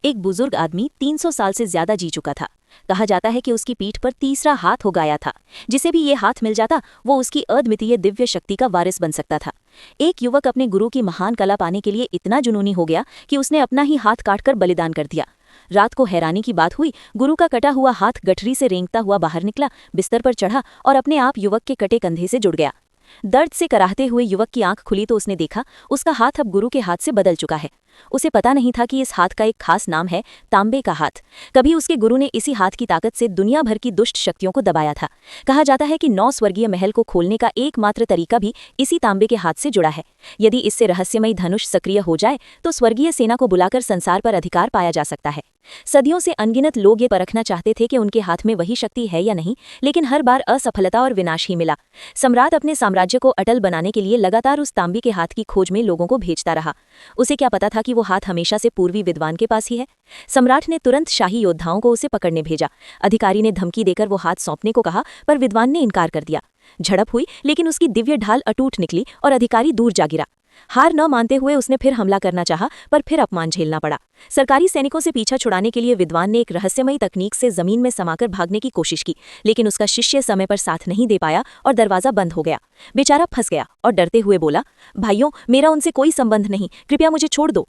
एक बुजुर्ग आदमी 300 साल से ज्यादा जी चुका था। कहा जाता है कि उसकी पीठ पर तीसरा हाथ हो गया था। जिसे भी ये हाथ मिल जाता वो उसकी अद्वितीय दिव्य शक्ति का वारिस बन सकता था। एक युवक अपने गुरु की महान कला पाने के लिए इतना जुनूनी हो गया कि उसने अपना ही हाथ काटकर बलिदान कर दिया। रात को हैरानी की बात हुई, गुरु का कटा हुआ हाथ गठरी से रेंगता हुआ बाहर निकला, बिस्तर पर चढ़ा और अपने आप युवक के कटे कंधे से जुड़ गया। दर्द से कराहते हुए युवक की आंख खुली तो उसने देखा उसका हाथ अब गुरु के हाथ से बदल चुका है। उसे पता नहीं था कि इस हाथ का एक खास नाम है, तांबे का हाथ। कभी उसके गुरु ने इसी हाथ की ताकत से दुनिया भर की दुष्ट शक्तियों को दबाया था। कहा जाता है कि 9 स्वर्गीय महल को खोलने का एकमात्र तरीका भी इसी तांबे के हाथ से जुड़ा है। यदि इससे रहस्यमयी धनुष सक्रिय हो जाए तो स्वर्गीय सेना को बुलाकर संसार पर अधिकार पाया जा सकता है। सदियों से अनगिनत लोग ये परखना चाहते थे कि उनके हाथ में वही शक्ति है या नहीं, लेकिन हर बार असफलता और विनाश ही मिला। सम्राट अपने साम्राज्य को अटल बनाने के लिए लगातार उस तांबे के हाथ की खोज में लोगों को भेजता रहा। उसे क्या पता था कि वो हाथ हमेशा से पूर्वी विद्वान के पास ही है। सम्राट ने तुरंत शाही योद्धाओं को उसे पकड़ने भेजा। अधिकारी ने धमकी देकर वो हाथ सौंपने को कहा, पर विद्वान ने इनकार कर दिया। झड़प हुई, लेकिन उसकी दिव्य ढाल अटूट निकली और अधिकारी दूर जा गिरा। हार न मानते हुए उसने फिर हमला करना चाहा, पर फिर अपमान झेलना पड़ा। सरकारी सैनिकों से पीछा छुड़ाने के लिए विद्वान ने एक रहस्यमयी तकनीक से जमीन में समाकर भागने की कोशिश की, लेकिन उसका शिष्य समय पर साथ नहीं दे पाया और दरवाजा बंद हो गया। बेचारा फंस गया और डरते हुए बोला, भाइयों, मेरा उनसे कोई संबंध नहीं, कृपया मुझे छोड़ दो।